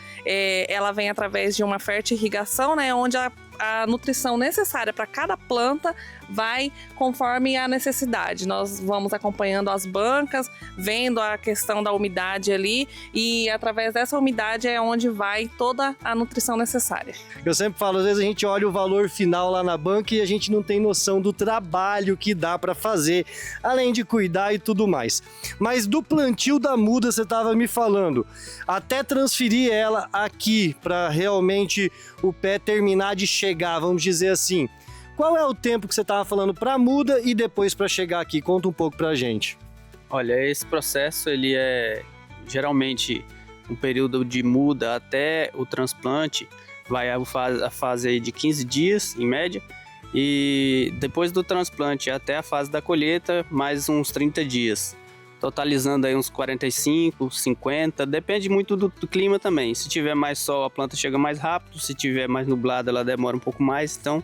Ela vem através de uma fertirrigação, né, onde a nutrição necessária para cada planta vai conforme a necessidade. Nós vamos acompanhando as bancas, vendo a questão da umidade ali, e através dessa umidade é onde vai toda a nutrição necessária. Eu sempre falo, às vezes a gente olha o valor final lá na banca e a gente não tem noção do trabalho que dá para fazer, além de cuidar e tudo mais. Mas do plantio da muda você estava me falando, até transferir ela aqui para realmente o pé terminar de chegar, vamos dizer assim. Qual é o tempo que você estava falando para a muda e depois para chegar aqui? Conta um pouco para a gente. Olha, esse processo ele é geralmente um período de muda até o transplante, vai a fase aí de 15 dias em média, e depois do transplante até a fase da colheita mais uns 30 dias, totalizando aí uns 45, 50, depende muito do clima também. Se tiver mais sol a planta chega mais rápido, se tiver mais nublado ela demora um pouco mais, então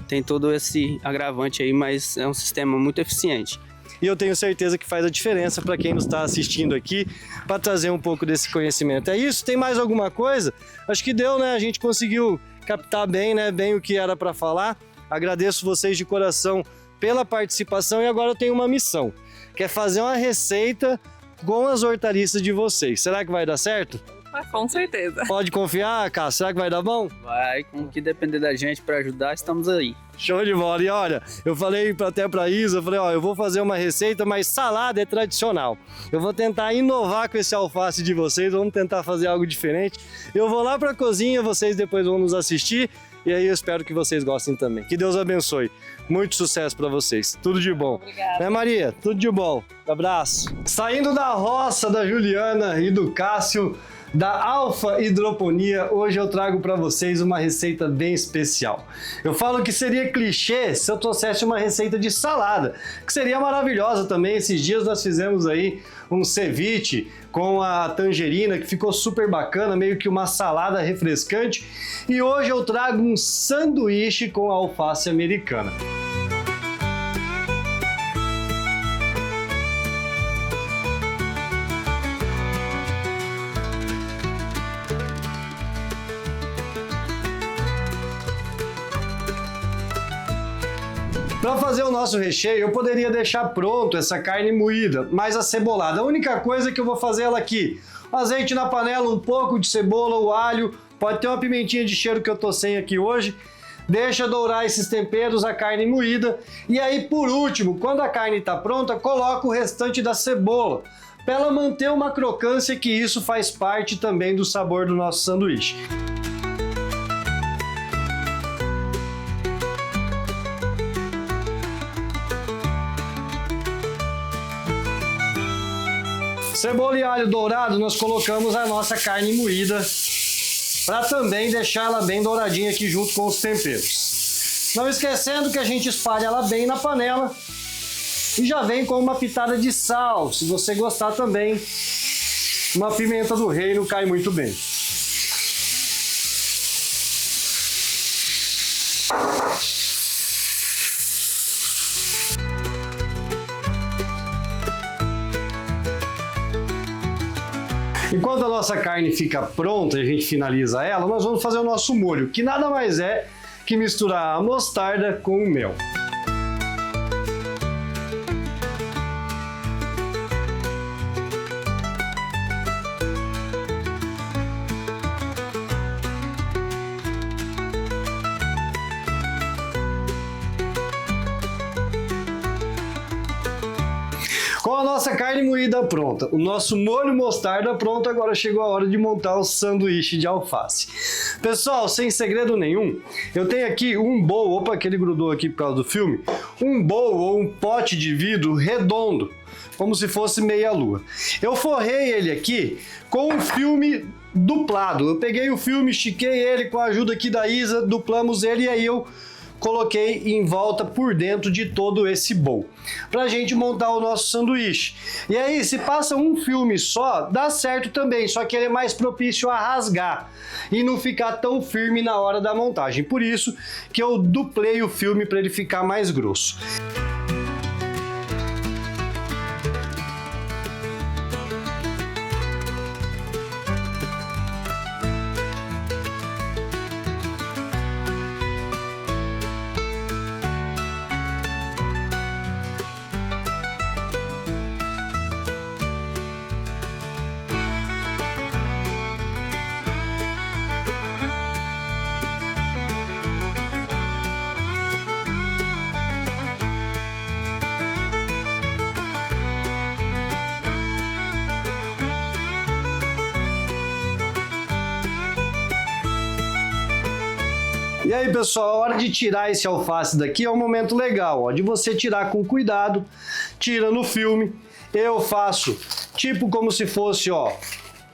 tem todo esse agravante aí, mas é um sistema muito eficiente. E eu tenho certeza que faz a diferença para quem nos está assistindo aqui, para trazer um pouco desse conhecimento. É isso? Tem mais alguma coisa? Acho que deu, né? A gente conseguiu captar bem, né? Bem o que era para falar. Agradeço vocês de coração pela participação e agora eu tenho uma missão, que é fazer uma receita com as hortaliças de vocês. Será que vai dar certo? Com certeza. Pode confiar, Cássio? Será que vai dar bom? Vai, com o que depender da gente para ajudar, estamos aí. Show de bola. E olha, eu falei até pra Isa, eu falei, ó, eu vou fazer uma receita, mas salada é tradicional. Eu vou tentar inovar com esse alface de vocês, vamos tentar fazer algo diferente. Eu vou lá pra cozinha, vocês depois vão nos assistir. E aí eu espero que vocês gostem também. Que Deus abençoe. Muito sucesso para vocês. Tudo de bom. Obrigada. Né, Maria? Tudo de bom. Abraço. Saindo da roça da Juliana e do Cássio, da Alfa Hidroponia, hoje eu trago para vocês uma receita bem especial. Eu falo que seria clichê se eu trouxesse uma receita de salada, que seria maravilhosa também. Esses dias nós fizemos aí um ceviche com a tangerina, que ficou super bacana, meio que uma salada refrescante. E hoje eu trago um sanduíche com alface americana. Para fazer o nosso recheio, eu poderia deixar pronto essa carne moída, mais acebolada. A única coisa é que eu vou fazer ela aqui. Azeite na panela, um pouco de cebola, o alho, pode ter uma pimentinha de cheiro que eu tô sem aqui hoje. Deixa dourar esses temperos, a carne moída. E aí, por último, quando a carne está pronta, coloca o restante da cebola, para ela manter uma crocância, que isso faz parte também do sabor do nosso sanduíche. Cebola e alho dourado, nós colocamos a nossa carne moída para também deixar ela bem douradinha aqui junto com os temperos. Não esquecendo que a gente espalha ela bem na panela e já vem com uma pitada de sal. Se você gostar também, uma pimenta do reino cai muito bem. Enquanto a nossa carne fica pronta e a gente finaliza ela, nós vamos fazer o nosso molho, que nada mais é que misturar a mostarda com o mel. Com a nossa carne moída pronta, o nosso molho mostarda pronto, agora chegou a hora de montar o sanduíche de alface. Pessoal, sem segredo nenhum, eu tenho aqui um bowl, opa, que ele grudou aqui por causa do filme, um bowl ou um pote de vidro redondo, como se fosse meia-lua. Eu forrei ele aqui com um filme duplado. Eu peguei o filme, estiquei ele com a ajuda aqui da Isa, duplamos ele e aí eu coloquei em volta por dentro de todo esse bowl, pra gente montar o nosso sanduíche. E aí, se passa um filme só, dá certo também, só que ele é mais propício a rasgar e não ficar tão firme na hora da montagem. Por isso que eu duplei o filme para ele ficar mais grosso. E aí, pessoal, a hora de tirar esse alface daqui é um momento legal, ó, de você tirar com cuidado, tira no filme. Eu faço tipo como se fosse, ó,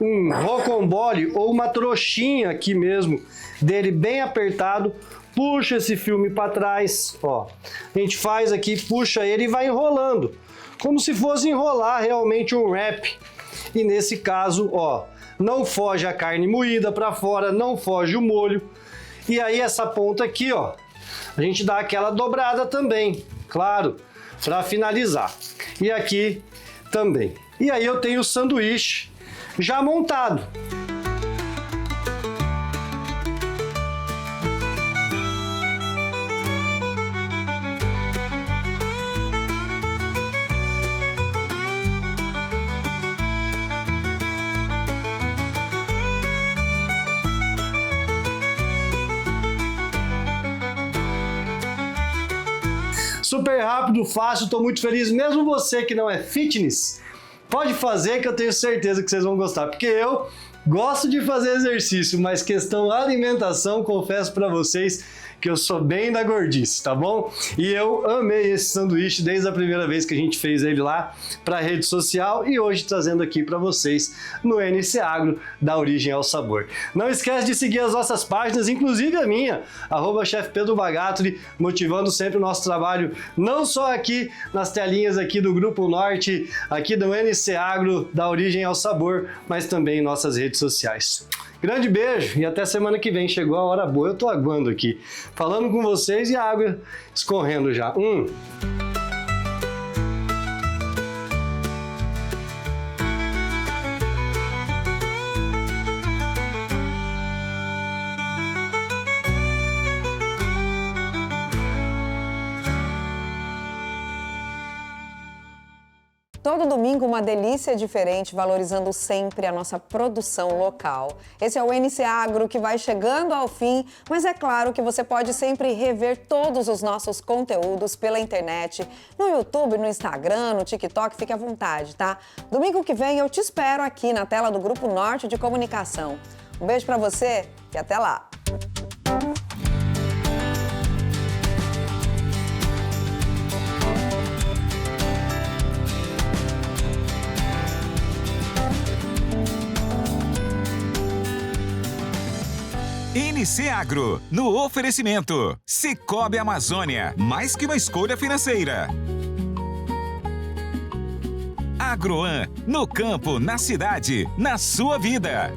um rocambole ou uma trouxinha aqui mesmo, dele bem apertado. Puxa esse filme para trás, ó. A gente faz aqui, puxa ele e vai enrolando, como se fosse enrolar realmente um wrap. E nesse caso, ó, não foge a carne moída para fora, não foge o molho. E aí essa ponta aqui, ó, a gente dá aquela dobrada também, claro, para finalizar. E aqui também. E aí eu tenho o sanduíche já montado. Super rápido, fácil, estou muito feliz. Mesmo você que não é fitness, pode fazer que eu tenho certeza que vocês vão gostar. Porque eu gosto de fazer exercício, mas questão alimentação, confesso para vocês que eu sou bem da gordice, tá bom? E eu amei esse sanduíche desde a primeira vez que a gente fez ele lá para a rede social e hoje trazendo aqui para vocês no NC Agro, da origem ao sabor. Não esquece de seguir as nossas páginas, inclusive a minha, @Chef Pedro Bagatoli, motivando sempre o nosso trabalho, não só aqui nas telinhas aqui do Grupo Norte, aqui do NC Agro, da origem ao sabor, mas também em nossas redes sociais. Grande beijo e até semana que vem. Chegou a hora boa, eu tô aguando aqui, falando com vocês e a água escorrendo já. Todo domingo uma delícia diferente, valorizando sempre a nossa produção local. Esse é o NC Agro que vai chegando ao fim, mas é claro que você pode sempre rever todos os nossos conteúdos pela internet, no YouTube, no Instagram, no TikTok, fique à vontade, tá? Domingo que vem eu te espero aqui na tela do Grupo Norte de Comunicação. Um beijo pra você e até lá! NC Agro, no oferecimento. Sicoob Amazônia, mais que uma escolha financeira. Agroan, no campo, na cidade, na sua vida.